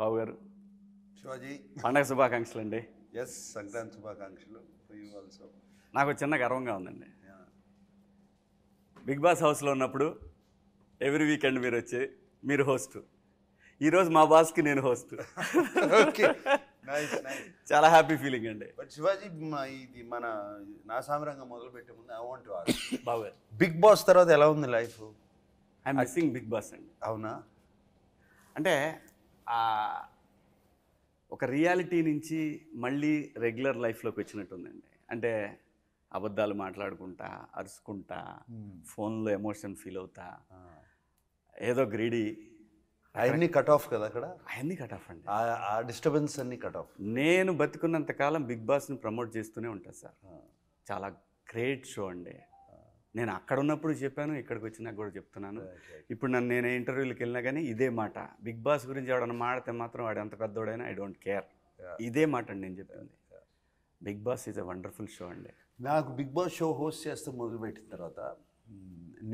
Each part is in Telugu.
బాబు గారు శివాజీ పండగ శుభాకాంక్షలు అండి. ఎస్ సంక్రాంతి శుభాకాంక్షలు ఫర్ యూ ఆల్సో. నాకు చిన్న గర్వంగా ఉందండి. బిగ్ బాస్ హౌస్లో ఉన్నప్పుడు ఎవ్రీ వీకెండ్ మీరు వచ్చి మీరు హోస్ట్, ఈరోజు మా బాస్కి నేను హోస్ట్. ఓకే, నైస్ నైస్, చాలా హ్యాపీ ఫీలింగ్ అండి. బట్ శివాజీ ఇది మన నా సామరంగా మొదలు పెట్టే ముందు ఐ వాంట్ టు ఆస్క్, బాబు గారు బిగ్ బాస్ తర్వాత ఎలా ఉంది life? I'm missing big boss అండి. అవునా? అంటే ఒక రియాలిటీ నుంచి మళ్ళీ రెగ్యులర్ లైఫ్లోకి వచ్చినట్టుందండి. అంటే అబద్ధాలు మాట్లాడుకుంటా, అరుచుకుంటా, ఫోన్లో ఎమోషన్ ఫీల్ అవుతా, ఏదో గ్రీడీ, అవన్నీ కట్ ఆఫ్ కదా అక్కడ, అవన్నీ కట్ ఆఫ్ అండి. ఆ డిస్టర్బెన్స్ అన్ని కట్ ఆఫ్. నేను బతుకున్నంతకాలం బిగ్ బాస్ని ప్రమోట్ చేస్తూనే ఉంటాను సార్. చాలా గ్రేట్ షో అండి. నేను అక్కడ ఉన్నప్పుడు చెప్పాను, ఇక్కడికి వచ్చినాక కూడా చెప్తున్నాను. ఇప్పుడు నేను ఇంటర్వ్యూలకు వెళ్ళినా కానీ ఇదే మాట, బిగ్ బాస్ గురించి ఎవడన్నా మాడితే మాత్రం వాడు ఎంత పెద్దోడైనా ఐ డోంట్ కేర్, ఇదే మాట అండి నేను చెప్పింది. Big boss is a wonderful show అండి. నాకు బిగ్ బాస్ షో హోస్ట్ చేస్తూ మొదలుపెట్టిన తర్వాత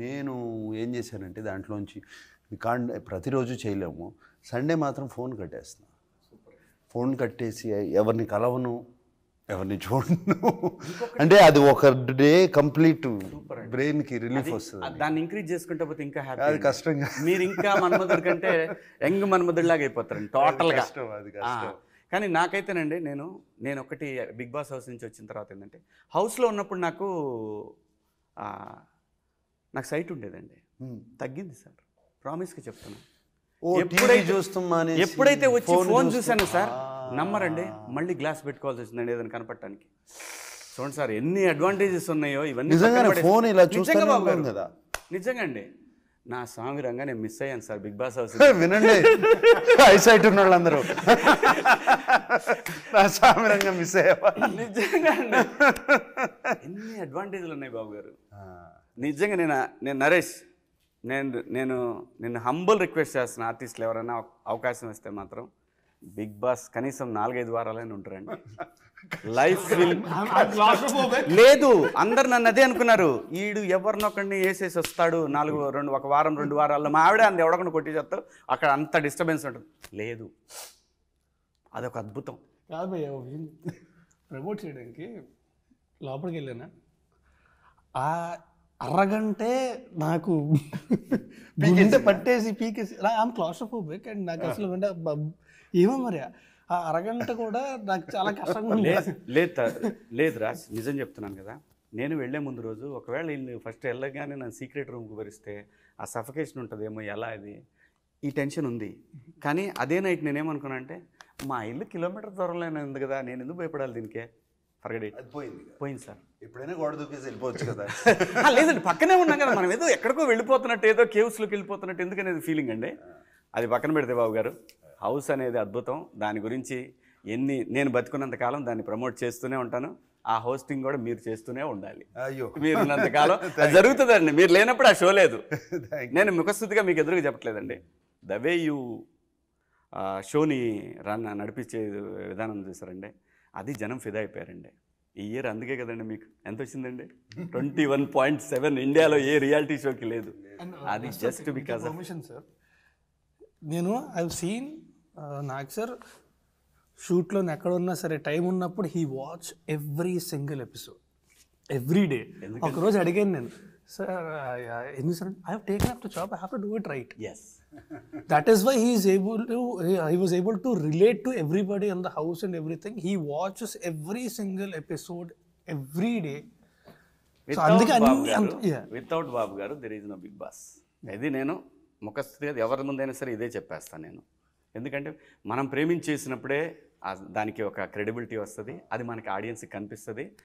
నేను ఏం చేశానంటే దాంట్లోంచి ప్రతిరోజు చేయలేము, సండే మాత్రం ఫోన్ కట్టేస్తున్నా. ఫోన్ కట్టేసి ఎవరిని కలవను, ఎవరిని చూడను. అంటే అది ఒక డే కంప్లీట్ బ్రెయిన్కి రిలీఫ్ వస్తుంది. దాన్ని ఇంక్రీజ్ చేసుకుంటే పోతే ఇంకా హ్యాపీ. అది కష్టంగా, మీరు ఇంకా మన్మధుడి కంటే యంగ్ మన్మధుడిలాగా అయిపోతారండి టోటల్గా. అది కష్టం. కానీ నాకైతేనండి నేను ఒకటి బిగ్ బాస్ హౌస్ నుంచి వచ్చిన తర్వాత ఏంటంటే, హౌస్లో ఉన్నప్పుడు నాకు సైట్ ఉండేదండి, తగ్గింది సార్, ప్రామిస్గా చెప్తున్నాను. ఎప్పుడైతే వచ్చి ఫోన్ చూశాను సార్, నమ్మరండి, మళ్ళీ గ్లాస్ పెట్టుకోవాల్సి వచ్చిందండి ఏదైనా కనపడటానికి. చూడండి సార్ ఎన్ని అడ్వాంటేజెస్ ఉన్నాయో ఇవన్నీ. నిజంగా అండి, నా స్వామి రంగా నేను మిస్ అయ్యాను సార్ బిగ్ బాస్ హౌస్. వినండి ఐసైట్ ఉన్న వాళ్ళందరూ, నా స్వామి రంగా మిస్ అయ్యా. నిజంగా అండి, ఎన్ని అడ్వాంటేజ్లు ఉన్నాయి బాబు గారు. నిజంగా నేను నరేష్, నేను హంబుల్ రిక్వెస్ట్ చేస్తున్నా, ఆర్టిస్టులు ఎవరైనా అవకాశం ఇస్తే మాత్రం బిగ్ బాస్ కనీసం 4-5 వారాలైనా ఉంటారండి. లైఫ్ లేదు, అందరు నన్ను అదే అనుకున్నారు, ఈడు ఎవరినొకడిని వేసేసి వస్తాడు 1 వారం 2 వారాల్లో, మా ఆవిడ అంత ఎవడకుండా కొట్టి చేస్తావు, అక్కడ అంత డిస్టర్బెన్స్ ఉంటుంది. లేదు, అదొక అద్భుతం. కాదు భయ్య, ప్రమోట్ చేయడానికి లోపలికి వెళ్ళానా, ఆ అరగంటే నాకు పట్టేసి పీకేసి, ఐఎమ్ క్లాస్ట్రోఫోబిక్ అండ్ నాకు అసలు ఏమో మరి ఆ అరగంట కూడా నాకు చాలా కష్టంగా ఉంది. లేదు రాజ్, నిజం చెప్తున్నాను కదా. నేను వెళ్ళే ముందు రోజు ఒకవేళ వీళ్ళు ఫస్ట్ వెళ్ళగానే నన్ను సీక్రెట్ రూమ్కి భరిస్తే ఆ సఫకేషన్ ఉంటుందేమో, ఎలా ఇది, ఈ టెన్షన్ ఉంది. కానీ అదే నైట్ నేనేమనుకున్నా అంటే, మా ఇల్లు కిలోమీటర్ దూరంలోనే ఉంది కదా, నేను ఎందుకు భయపడాలి దీనికే, పోయింది సార్. ఎప్పుడైనా గోడ దూకేసి వెళ్ళిపోవచ్చు కదా. లేదండి, పక్కనే ఉన్నాం కదా మనం, ఏదో ఎక్కడికో వెళ్ళిపోతున్నట్టు, ఏదో కేవ్స్లోకి వెళ్ళిపోతున్నట్టు ఎందుకనేది ఫీలింగ్ అండి. అది పక్కన పెడితే బాబు గారు, హౌస్ అనేది అద్భుతం. దాని గురించి నేను బతుకున్నంతకాలం దాన్ని ప్రమోట్ చేస్తూనే ఉంటాను. ఆ హోస్టింగ్ కూడా మీరు చేస్తూనే ఉండాలి. అయ్యో, మీరు ఉన్నంతకాలం జరుగుతుందండి. మీరు లేనప్పుడు ఆ షో లేదు. నేను ముఖస్థుతిగా మీకు ఎదురుగా చెప్పట్లేదండి. ద వే యూ షోని నడిపించే విధానం చూసారండి, అది జనం ఫిదా అయిపోయారండి ఈ ఇయర్. అందుకే కదండి మీకు ఎంత వచ్చిందండి, 21.7. ఇండియాలో ఏ రియాలిటీ షోకి లేదు. అది జస్ట్ బికాజ్ సార్. నేను ఐ సీన్ నాకు సార్ షూట్లో ఎక్కడ ఉన్నా సరే టైం ఉన్నప్పుడు he watch every single episode every day. ఒకరోజు అడిగాను నేను, సార్ ఎందుకు sir, I have taken up the job, I have to do it right. Yes, that is why he was able to relate to everybody in the house and everything. He watches every single episode every day. Without Babu garu there is no Bigg Boss. ఇది నేను ముఖస్థితిగా ఎవరి ముందైనా సరే ఇదే చెప్పేస్తాను నేను. ఎందుకంటే మనం ప్రేమించేసినప్పుడే దానికి ఒక క్రెడిబిలిటీ వస్తుంది, అది మనకి ఆడియన్స్కి కనిపిస్తుంది.